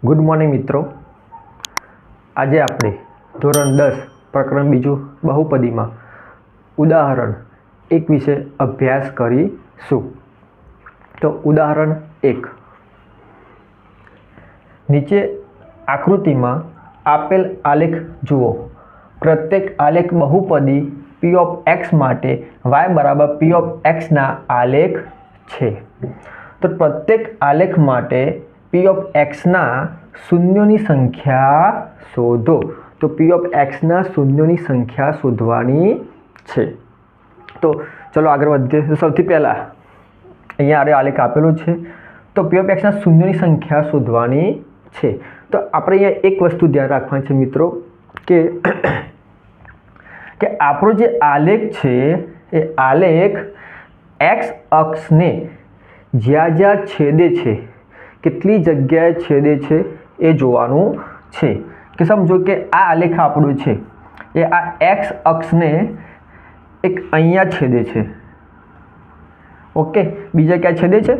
Good morning मित्रों। आज आपणे धोरण 10 प्रकरण बीजू बहुपदी में उदाहरण 1 विषे अभ्यास करीशुं। तो उदाहरण 1, नीचे आकृति में आपेल आलेख जुओ। प्रत्येक आलेख बहुपदी p ऑफ x माटे y बराबर p ऑफ x ना आलेख छे। तो प्रत्येक आलेख माटे p ऑफ x ना शून्यों की संख्या शोधो। तो p ऑफ x ना शून्यों की संख्या शोधवानी छे। तो चलो आगे बढ़ीए। तो सौथी पहला अहींया आलेख आपेलो छे, तो p ऑफ x ना शून्यों की संख्या शोधवानी छे। तो आपणे अहींया एक वस्तु ध्यान राखवानी छे मित्रों के आपणो जे आलेख छे ए आलेख x अक्ष ने ज्यां ज्यां छेदे छे, केटली जग्याए छेदे छे ए जोवानुं छे। के समझो के आ आलेख आपणो छे ए आ x अक्ष ने एक अहींया छेदे छे। ओके, बीजा क्या छेदे छे?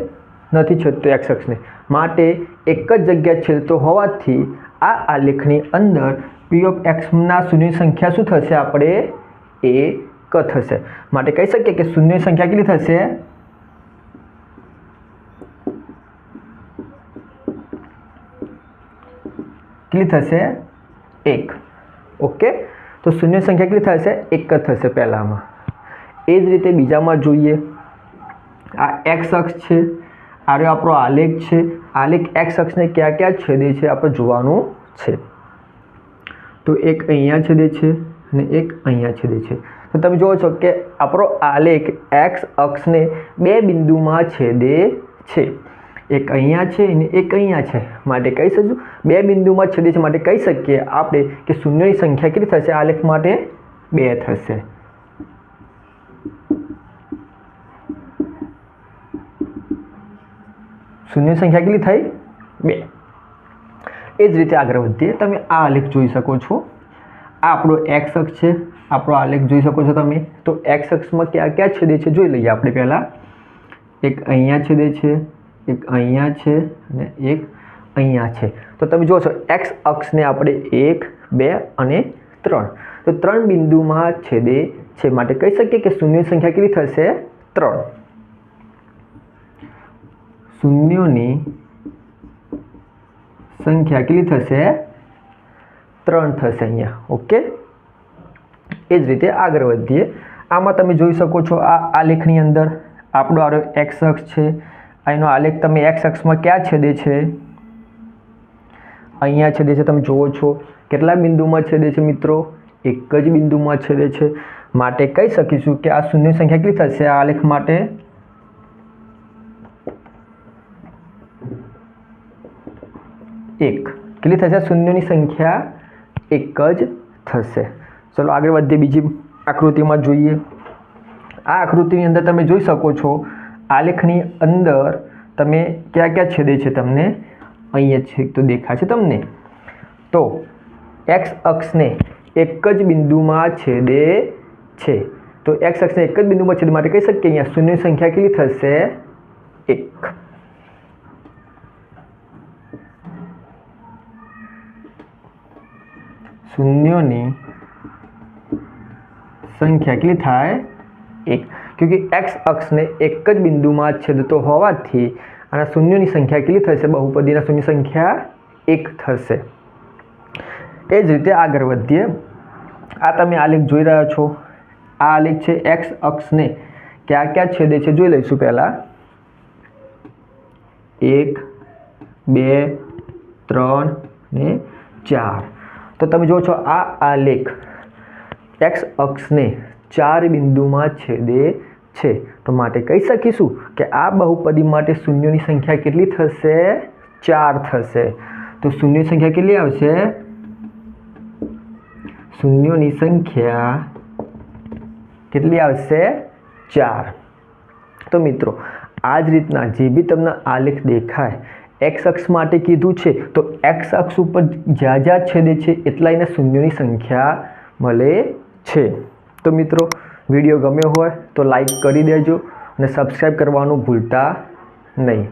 नथी छेदतो x अक्ष ने, माटे एक ज जग्याए छेदतो होवाथी आ आलेखनी अंदर p ऑफ x ना शून्य संख्या शुं थशे? आपणे एक थशे। माटे कही सकीए के शून्य संख्या केटली थशे? केटली थशे? 1। ओके, तो शून्य संख्या केटली थशे? 1 थशे पहेलामां। ए ज रीते बीजामां जोईए। आ x अक्ष छे, आ रह्यो आपणो आलेख छे। आलेख x अक्ष ने क्या क्या छेदे छे आपणे जोवानुं छे। तो एक अहींया छेदे छे અને एक अहींया छेदे छे। तो तमे जोवो छो के आपणो आलेख x अक्ष ने बे बिंदुमां छेदे छे। एक अहींया छे અને एक अहींया छे, माटे कही शकीए बे बिंदुमां छेदे छे, माटे कही सकीए आपणे के शून्यनी संख्या केटली थशे? आलेख माटे 2 थशे। शून्य संख्या केटली थई? 2। ए ज रीते आगळ वधीए। तमे आ आलेख जोई शको छो। आ आपणो x अक्ष छे, आपणो आलेख जोई शको छो तमे। तो x अक्ष में क्या क्या छेदे छे जोई लईए आपणे पहेला। एक अहींया छेदे छे, एक अहींया छे અને एक अहींया छे। तो तमे जोशो છો x अक्ष ने आपणे 1, 2 અને 3। तो 3 बिंदुमां छेदे छे, माटे कही सकीए के शून्य संख्या केटली थशे? 3। शून्योनी संख्या केटली थशे? 3 थशे अहींया। ओके, ए ज रीते आगळ वधीए। आमां तमे जोई शको छो आ आलेखनी अंदर आपणो आ x अक्ष छे। અહીંનો આલેખ તમે x અક્ષમાં ક્યાં છેદે છે? અહીંયા છેદે છે। તમે જુઓ છો કેટલા બિંદુમાં છેદે છે મિત્રો? એક જ બિંદુમાં છેદે છે। માટે કહી શકીશું કે આ શૂન્ય સંખ્યા કેટલી થશે આ આલેખ માટે? 1। કેટલી થશે? શૂન્યની સંખ્યા 1 જ થશે। ચલો આગળ વધીએ। બીજી આકૃતિમાં જોઈએ। આ આકૃતિની અંદર તમે જોઈ શકો છો आलेखनी अंदर तमे क्या क्या छेदे छे तमने अहींया छे तो देखाय छे तमने। तो x अक्ष ने एक ज बिंदुमां छेदे छे। तो x अक्ष ने एक ज बिंदुमां छेदे माटे कही सकीए अहींया शून्य संख्या केटली थशे? 1। शून्योनी संख्या केटली थाय? 1। क्योंकि x अक्ष ने एक ज बिंदु में छेदतो होवाथी आना शून्यों की संख्या केटली थशे? बहुपदीना शून्य संख्या 1 थशे। ए ज रीते आगळ वधीए। आ तमे आलेख जोई रह्या छो। आ आलेख छे x अक्ष ने क्या क्या छेदे छे जोई लईशुं पहेला। 1, 2, 3 ने 4। तो तमे जोवो छो आ आलेख x अक्ष ने 4 बिंदुमां छेदे छे। तो माटे कही सकीशुं के आ बहुपदी माटे शून्योनी संख्या केटली थशे? 4 थशे। तो शून्य संख्या केटली आवशे? शून्योनी संख्या केटली आवशे? 4। तो मित्रों आज रीतना जे बी तमने आलेख देखाय एक्स अक्ष माटे कीधुं छे तो एक्स अक्ष उपर ज्यां ज्यां छेदे छे एटला एना शून्योनी संख्या मळे छे। तो मित्रों वीडियो गम्यो होय तो लाइक करी देजो અને સબસ્ક્રાઇબ કરવાનું ભૂલતા નહીં।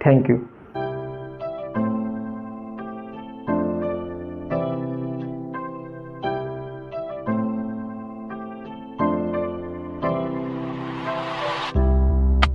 Thank you.